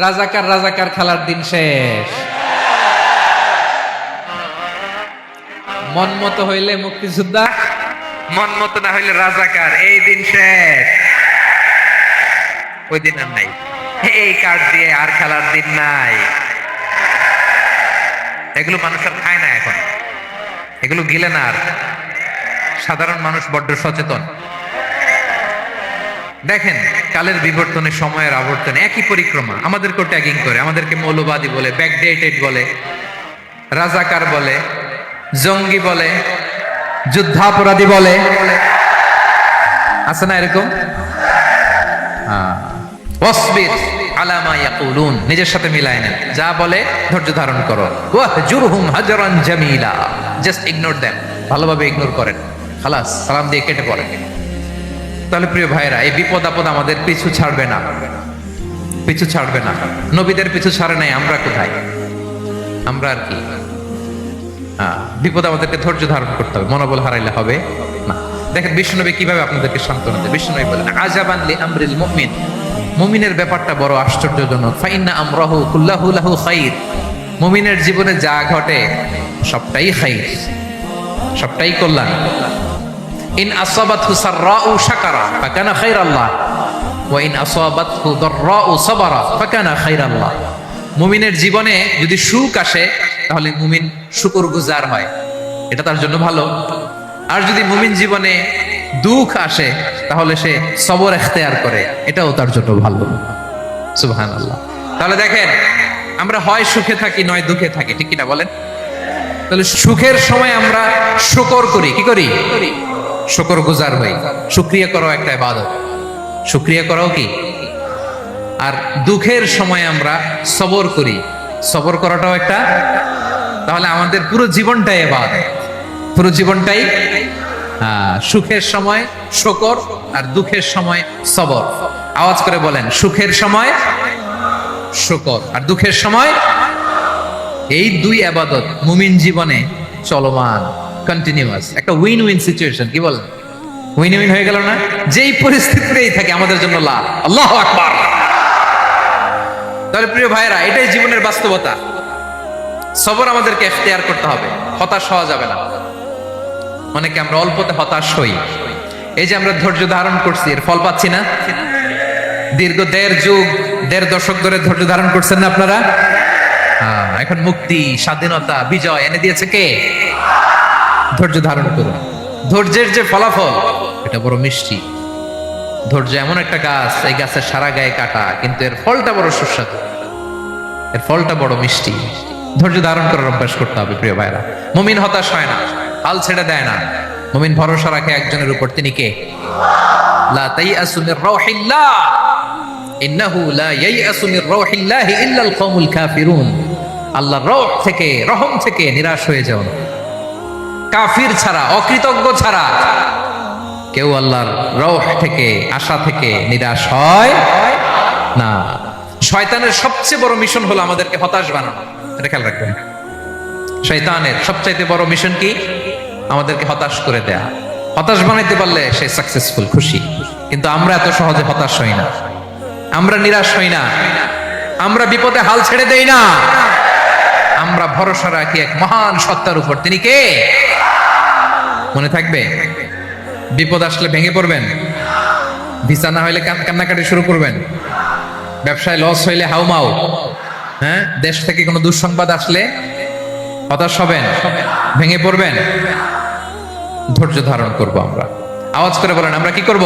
রাজাকার রাজাকার খেলার দিন শেষ। মন মতো হইলে মুক্তিযোদ্ধা, মন মতো না হইলে রাজাকার। এই দিন শেষ, ওই দিন আর নাই। এই কার্ড দিয়ে আর খেলার দিন নাই। এগুলো মানুষ আর খায় না এখন, এগুলো গিলে না আর। সাধারণ মানুষ বড্ড সচেতন। দেখেন, কালের বিবর্তনে, সময়ের আবর্তনে একই পরিক্রমা আমাদেরকেও ট্যাগিং করে। আমাদেরকে মৌলবাদী বলে, ব্যাকডেটেড বলে, রাজাকার বলে, জঙ্গি বলে, যুদ্ধাপরাধী বলে। আছে না এরকম? ওয়াসবির আলা মা ইয়াকুলুন, নিজের সাথে মিলায় নেন। যা বলে ধৈর্য ধারণ করো। ওয়াহজুরহুম হাজরান জামিলা, জাস্ট ইগনোর দেম, ভালোভাবে ইগনোর করেন। খালাস, সালাম দিয়ে কেটে পড়েন। তাহলে প্রিয় ভাইরা, এই বিপদ আপদ আমাদের পিছু ছাড়বে না, পিছু ছাড়বে না। নবীদের পিছু ছাড়ে নাই, আমরা কোথায়? আমরা আর কি? বিপদ আমাদেরকে ধৈর্য ধারণ করতে হবে, মনোবল হারাইলে হবে না। দেখেন বিশ্বনবী কিভাবে আপনাদেরকে সান্ত্বনা দেয়। বিশ্বনবী বলেন, আজাবান লি আমরিল মুমিন, মুমিনের ব্যাপারটা বড় আশ্চর্যজনক। ফাইন্না আমরাহু কুল্লাহু লাহু খাইর, মুমিনের জীবনে যা ঘটে সবটাই খাইর, সবটাই কল্যাণ। ইন আসাবাতহু সাররাউ শাকারা ফাকানা খাইরাল্লাহ ওয়া ইন আসাবাতহু দাররাউ সাবারা ফাকানা খাইরাল্লাহ। মুমিনের জীবনে যদি সুখ আসে তাহলে মুমিন শুকরগুজার হয়, এটা তার জন্য ভালো। আর যদি মুমিন জীবনে দুঃখ আসে তাহলে সে সবর ইখতিয়ার করে, এটাও তার জন্য ভালো। সুবহানাল্লাহ। তাহলে দেখেন, আমরা হয় সুখে থাকি নয় দুঃখে থাকি, ঠিক কিনা বলেন? তাহলে সুখের সময় আমরা শুকর করি, কি করি? শুকরগুজার হই। শুকরিয়া করাও একটা ইবাদত, শুকরিয়া করাও কি? আর দুঃখের সময় আমরা সবর করি, সবর করাটাও একটা। তাহলে আমাদের পুরো জীবনটাই ইবাদত, পুরো জীবনটাই সুখের সময় শুকর আর দুঃখের সময় সবর। আওয়াজ করে বলেন, সুখের সময় শুকর আর দুঃখের সময়। এই দুই ইবাদত মুমিন জীবনে চলমান, কন্টিনিউয়াস, একটা উইন উইন সিচুয়েশন। কি বলেন? উইন উইন হয়ে গেল না? যেই পরিস্থিতিতেই থাকে আমাদের জন্য লাভ। আল্লাহু আকবার। তাহলে প্রিয় ভাইরা, এটাই জীবনের বাস্তবতা। সবর আমাদেরকে ইখতিয়ার করতে হবে, হতাশ হওয়া যাবে না। অনেকে আমরা অল্পতে হতাশ হই। এই যে আমরা ধৈর্য ধারণ করছি, এর ফল পাচ্ছি না? দীর্ঘ দেড় দশক ধরে ধৈর্য ধারণ করছেন না আপনারা? এখন মুক্তি, স্বাধীনতা, বিজয় এনে দিয়েছে কে? ধৈর্য ধারণ করুন। ধৈর্যের যে ফলাফল, এটা বড় মিষ্টি। ধৈর্য এমন একটা গাছ, এই গাছের সারা গায়ে কাটা, কিন্তু এর ফলটা বড় সুস্বাদু, এর ফলটা বড় মিষ্টি। ধৈর্য ধারণ করার অভ্যাস করতে হবে প্রিয় ভাইরা। মুমিন হতাশ হয় না, হাল ছেড়ে দেয় না। মুমিন ভরসা রাখে একজনের উপর, তিনি কে? লা তাইয়াসু মির রাউহিল্লাহ ইন্নাহু লা ইয়াইয়াসু মির রাউহিল্লাহি ইল্লাল কওমুল কাফিরুন। আল্লাহর রহ থেকে, রহম থেকে নিরাশ হয়ে যাও না। কাফির ছাড়া, অকৃতজ্ঞ ছাড়া কেউ আল্লাহর রহ থেকে, আশা থেকে নিরাশ হয় না। শয়তানের সবচেয়ে বড় মিশন হলো আমাদেরকে হতাশ বানানো, এটা খেয়াল রাখবেন। শয়তানের সবচাইতে বড় মিশন কি? আমাদেরকে হতাশ করে দেয়া। হতাশ বানাইতে পারলে সে সাকসেসফুল, খুশি। কিন্তু আমরা এত সহজে হতাশ হই না, আমরা নিরাশ হই না, আমরা বিপদে হাল ছেড়ে দেই না। আমরা ভরসা রাখি এক মহান সত্তার উপর, তিনি কে? মনে থাকবে? বিপদ আসলে ভেঙে পড়বেন, ভিসা না হইলে কান্নাকাটি শুরু করবেন, ব্যবসায় লস হইলে হাউমাউ, দেশ থেকে কোনো দুঃসংবাদ আসলে হতাশ হবেন, ভেঙে পড়বেন। ধৈর্য ধারণ করব আমরা। আওয়াজ করে বলেন, আমরা কি করব?